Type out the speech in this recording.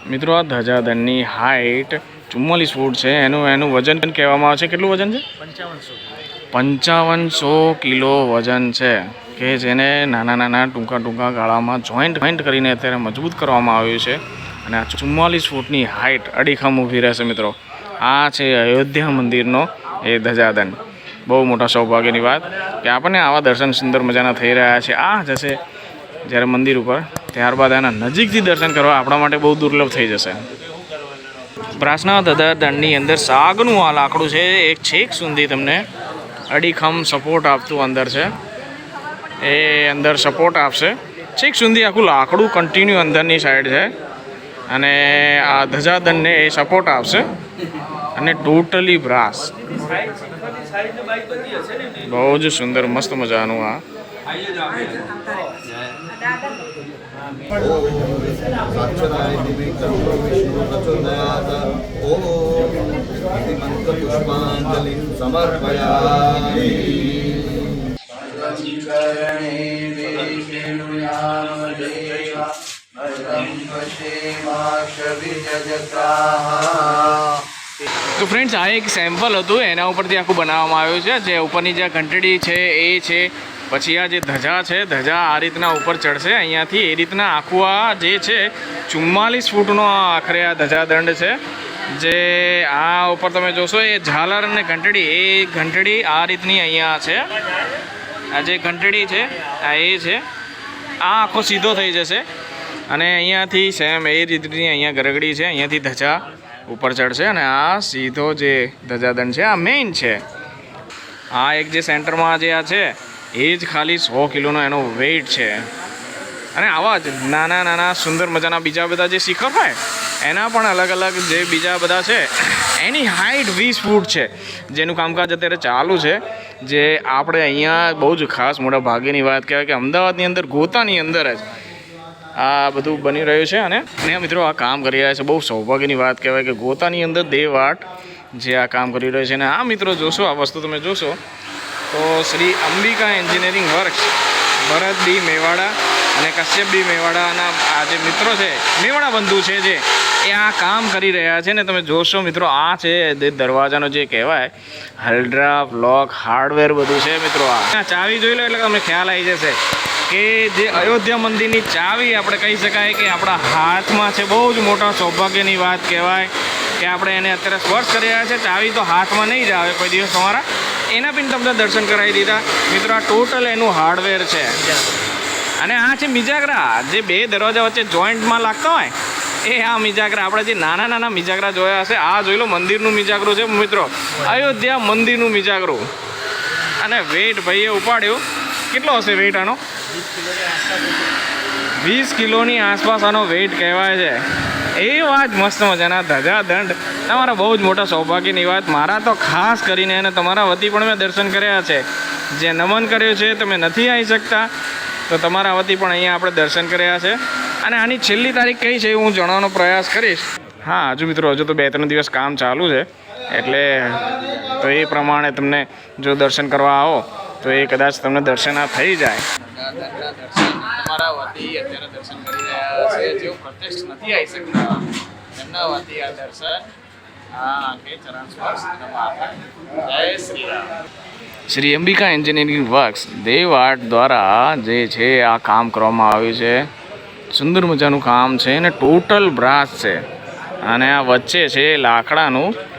મિત્રો આ ધજાદળની હાઈટ 44 ફૂટ છે. એનું વજન કહેવામાં આવે છે. કેટલું વજન છે? 5500 કિલો વજન છે, કે જેને નાના ટૂંકા ગાળામાં જોઈન્ટ કરીને અત્યારે મજબૂત કરવામાં આવ્યું છે. અને આ 44 ફૂટની હાઈટ અડીખમ ઊભી રહેશે. મિત્રો આ છે અયોધ્યા મંદિરનો એ ધજાદંડ. બહુ મોટા સૌભાગ્યની વાત કે આપણને આવા દર્શન સુંદર મજાના થઈ રહ્યા છે. આ જશે જ્યારે મંદિર ઉપર, ત્યારબાદ આના નજીકથી દર્શન કરવા આપણા માટે બહુ દુર્લભ થઈ જશે. પ્રાસના ધજાદંડની અંદર સાગનું આ લાકડું છે, એક છેક સુધી તમને અડીખમ સપોર્ટ આપતું અંદર છે. એ અંદર સપોર્ટ આપશે છેક સુધી. આખું લાકડું કન્ટિન્યુ અંદરની સાઈડ છે અને આ ધજાદંડને એ સપોર્ટ આપશે. અને ટોટલી બ્રાસ, બહુ જ સુંદર મસ્ત મજાનું આ તો ફ્રેન્ડ્સ, આ એક સેમ્પલ હતું, એના ઉપરથી આખું બનાવવામાં આવ્યું છે. જે ઉપરની જે ઘંટડી છે એ છે, પછી આ જે ધજા છે, ધજા આ રીતના ઉપર ચડશે અહીંયાથી. એ રીતના આખું આ જે છે 44 ફૂટનો આખરે આ ધજાદંડ છે. જે આ ઉપર તમે જોશો એ ઝાલર અને ઘંટડી, એ ઘંટડી આ રીતની અહીંયા છે. આ જે ઘંટડી છે આ એ છે, આ આખો સીધો થઈ જશે અને અહીંયાથી સેમ એ રીતની અહીંયા ગરગડી છે, અહીંયાથી ધજા ઉપર ચડશે. અને આ સીધો જે ધજાદંડ છે આ મેઇન છે. આ એક જે સેન્ટરમાં જે આ છે એ જ ખાલી 100 કિલોનો એનો વેઇટ છે. અને આવા જ નાના સુંદર મજાના બીજા બધા જે શિખર હોય એના પણ અલગ અલગ જે બીજા બધા છે, એની હાઈટ 20 ફૂટ છે, જેનું કામકાજ અત્યારે ચાલુ છે. જે આપણે અહીંયા બહુ જ ખાસ મોટા ભાગ્યની વાત કહેવાય કે અમદાવાદની અંદર, ગોતાની અંદર જ આ બધું બની રહ્યું છે. અને મિત્રો આ કામ કરી રહ્યા છે, બહુ સૌભાગ્યની વાત કહેવાય કે ગોતાની અંદર દેવ આર્ટ જે આ કામ કરી રહ્યું છે. અને આ મિત્રો જોશો, આ વસ્તુ તમે જોશો તો શ્રી અંબિકા એન્જિનિયરિંગ વર્ક્સ, ભરત બી મેવાડા અને કશ્યપ બી મેવાડાના આ જે મિત્રો છે, મેવાડા બંધુ છે, જે એ આ કામ કરી રહ્યા છે. ને તમે જોશો મિત્રો, આ છે દરવાજાનો જે કહેવાય હલ્ડ્રા બ્લોક હાર્ડવેર બધું છે. મિત્રો આ ચાવી જોઈ લો એટલે તમને ખ્યાલ આવી જશે કે જે અયોધ્યા મંદિરની ચાવી આપણે કહી શકાય કે આપણા હાથમાં છે. બહુ જ મોટા સૌભાગ્યની વાત કહેવાય કે આપણે એને અત્યારે સ્પર્શ કરી રહ્યા છે. ચાવી તો હાથમાં નહીં જ આવે કોઈ દિવસ તમારા, એના પણ તમને દર્શન કરાવી દીધા. મિત્રો આ ટોટલ એનું હાર્ડવેર છે. અને આ છે મિજાગરા, જે બે દરવાજા વચ્ચે જોઈન્ટમાં લાગતા હોય એ આ મિજાગરા. આપણે જે નાના મિજાગરા જોયા હશે, આ જોઈ લો મંદિરનું મિજાગરું છે મિત્રો, અયોધ્યા મંદિરનું મિજાગરું. અને વેઇટ ભાઈએ ઉપાડ્યું, કેટલો હશે વેઇટ આનો? 20 કિલોની આસપાસ આનો વેઇટ કહેવાય છે. એ વાત મસ્ત મજાના ધજાદંડ, તમારા બહુ જ મોટા સૌભાગ્યની વાત. મારા તો ખાસ કરીને અને તમારા વતી પણ મેં દર્શન કર્યા છે. જે નમન કર્યું છે, તમે નથી આવી શકતા તો તમારા વતી પણ અહીંયા આપણે દર્શન કર્યા છે. અને આની છેલ્લી તારીખ કઈ છે એ હું જણાવવાનો પ્રયાસ કરીશ. હા, હજુ મિત્રો હજુ તો 2-3 દિવસ કામ ચાલુ છે, એટલે તો એ પ્રમાણે તમને જો દર્શન કરવા આવો તો એ કદાચ તમને દર્શન આ થઈ જાય. તમારા વતી અત્યારે દર્શન કરી રહ્યા છે, જેઓ પ્રત્યક્ષ નથી આવી શકતા એમના વતી આ દર્શન ચરણ સ્પર્શ. જય શ્રી રામ. શ્રી અંબિકા એન્જિનિયરિંગ વર્ક્સ દેવ આર્ટ દ્વારા જે છે આ કામ કરવામાં આવ્યું છે. સુંદર મજાનું કામ છે અને ટોટલ બ્રાસ છે. અને આ વચ્ચે છે લાકડાનું